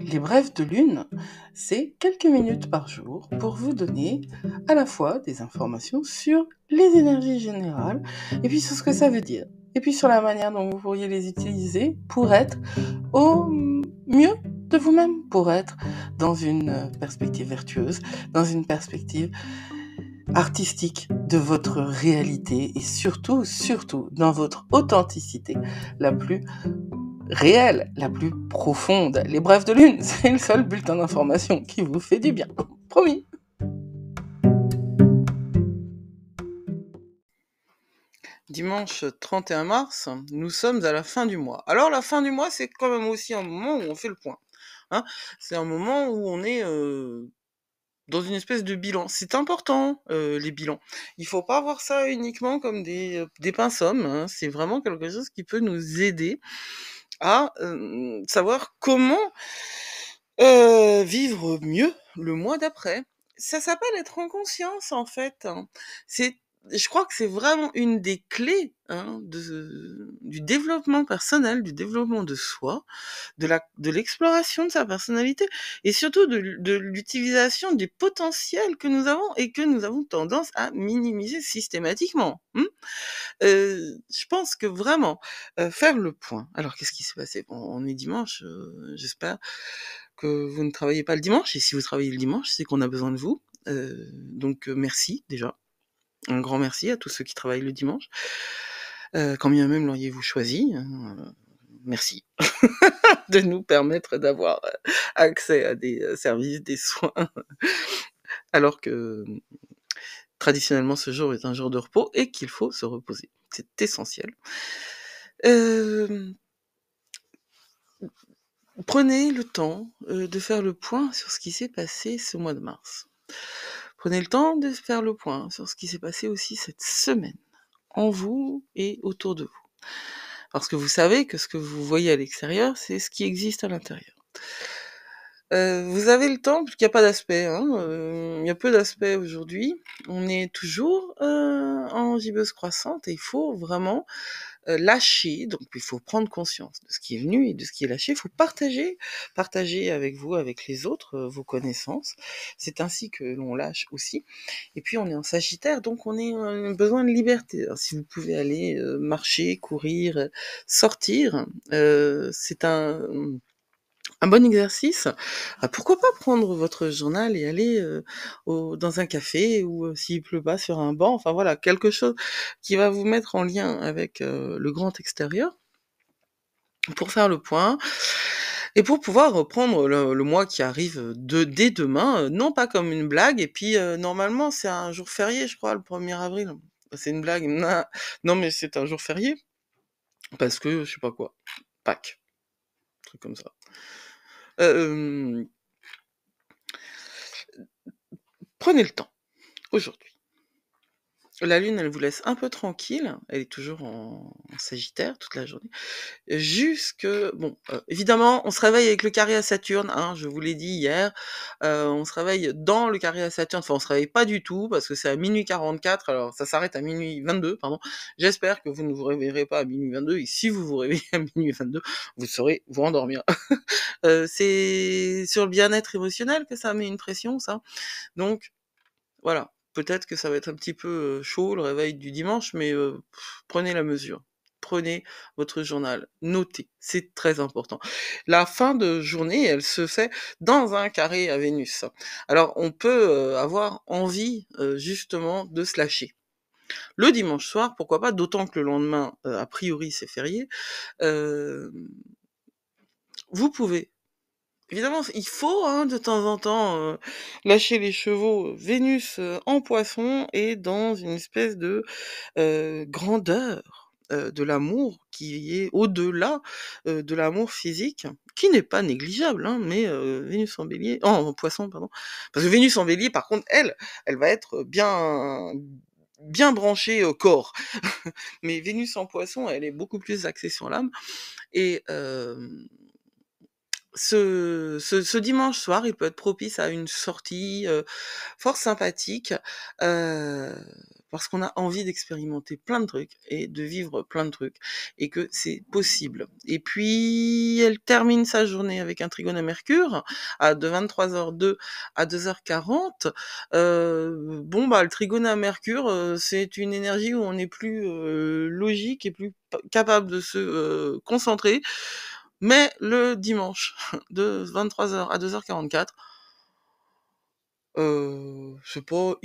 Les brèves de lune, c'est quelques minutes par jour pour vous donner à la fois des informations sur les énergies générales et puis sur ce que ça veut dire. Et puis sur la manière dont vous pourriez les utiliser pour être au mieux de vous-même, pour être dans une perspective vertueuse, dans une perspective artistique de votre réalité et surtout, dans votre authenticité la plus réelle, la plus profonde. Les brèves de lune, c'est le seul bulletin d'information qui vous fait du bien. Promis. Dimanche 31 mars, nous sommes à la fin du mois. Alors la fin du mois, c'est quand même aussi un moment où on fait le point. Hein, c'est un moment où on est dans une espèce de bilan. C'est important, les bilans. Il faut pas voir ça uniquement comme des pinces-hommes. Hein. C'est vraiment quelque chose qui peut nous aider à savoir comment vivre mieux le mois d'après. Ça s'appelle être en conscience, en fait. Hein. Je crois que c'est vraiment une des clés du développement personnel, du développement de soi, de l'exploration de sa personnalité et surtout de l'utilisation des potentiels que nous avons et que nous avons tendance à minimiser systématiquement. Je pense que vraiment, faire le point. Alors, qu'est-ce qui s'est passé? Bon, on est dimanche, j'espère que vous ne travaillez pas le dimanche, et si vous travaillez le dimanche, c'est qu'on a besoin de vous. Donc, merci déjà. Un grand merci à tous ceux qui travaillent le dimanche. Quand bien même l'auriez-vous choisi, merci de nous permettre d'avoir accès à des services, des soins, alors que traditionnellement ce jour est un jour de repos et qu'il faut se reposer. C'est essentiel. Prenez le temps de faire le point sur ce qui s'est passé ce mois de mars. Prenez le temps de faire le point sur ce qui s'est passé aussi cette semaine, en vous et autour de vous. Parce que vous savez que ce que vous voyez à l'extérieur, c'est ce qui existe à l'intérieur. Vous avez le temps, puisqu'il n'y a pas d'aspect, il y a peu d'aspects aujourd'hui. On est toujours en gibbeuse croissante et il faut vraiment lâcher, donc il faut prendre conscience de ce qui est venu et de ce qui est lâché. Il faut partager avec vous, avec les autres, vos connaissances. C'est ainsi que l'on lâche aussi. Et puis on est en Sagittaire, donc on a besoin de liberté. Alors, si vous pouvez aller marcher, courir, sortir, c'est un bon exercice. Pourquoi pas prendre votre journal et aller dans un café ou s'il pleut pas sur un banc, enfin voilà, quelque chose qui va vous mettre en lien avec le grand extérieur pour faire le point et pour pouvoir reprendre le mois qui arrive dès demain, non pas comme une blague, et puis normalement c'est un jour férié, je crois, le 1er avril. C'est une blague. Non, mais c'est un jour férié parce que je sais pas quoi, Pâques, un truc comme ça. Prenez le temps aujourd'hui. La lune, elle vous laisse un peu tranquille, elle est toujours en Sagittaire toute la journée. Évidemment, on se réveille avec le carré à Saturne, hein, je vous l'ai dit hier, on se réveille dans le carré à Saturne, enfin on se réveille pas du tout, parce que c'est à minuit 44, alors ça s'arrête à minuit 22, pardon. J'espère que vous ne vous réveillerez pas à minuit 22, et si vous vous réveillez à minuit 22, vous saurez vous endormir. C'est sur le bien-être émotionnel que ça met une pression, ça. Donc, voilà. Peut-être que ça va être un petit peu chaud le réveil du dimanche, mais prenez la mesure. Prenez votre journal, notez, c'est très important. La fin de journée, elle se fait dans un carré à Vénus. Alors on peut avoir envie justement de se lâcher. Le dimanche soir, pourquoi pas, d'autant que le lendemain, a priori c'est férié, vous pouvez. Évidemment, il faut de temps en temps lâcher les chevaux. Vénus en Poisson est dans une espèce de grandeur de l'amour qui est au-delà de l'amour physique, qui n'est pas négligeable, mais Vénus en Bélier, en Poisson, pardon. Parce que Vénus en Bélier, par contre, elle va être bien branchée au corps. Mais Vénus en Poisson, elle est beaucoup plus axée sur l'âme. Et ce dimanche soir, il peut être propice à une sortie fort sympathique, parce qu'on a envie d'expérimenter plein de trucs et de vivre plein de trucs, et que c'est possible. Et puis, elle termine sa journée avec un trigone à Mercure, de 23h02 à 2h40. Bon, bah, le trigone à Mercure, c'est une énergie où on est plus logique et plus capable de se concentrer. Mais le dimanche, de 23h à 2h44, c'est pas,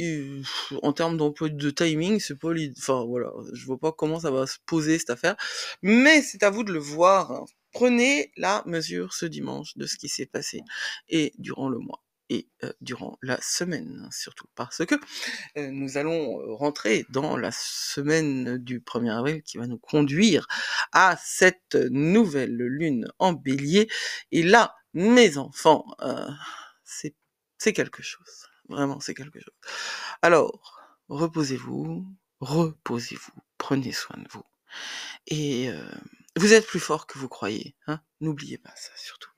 en termes d'emploi de timing, c'est pas enfin voilà, je vois pas comment ça va se poser cette affaire, mais c'est à vous de le voir, hein. Prenez la mesure ce dimanche de ce qui s'est passé, et durant le mois, et durant la semaine, surtout, parce que nous allons rentrer dans la semaine du 1er avril qui va nous conduire à cette nouvelle lune en bélier, et là, mes enfants, c'est c'est quelque chose. Vraiment, c'est quelque chose. Alors, reposez-vous, prenez soin de vous. Et vous êtes plus fort que vous croyez, hein. N'oubliez pas ça, surtout.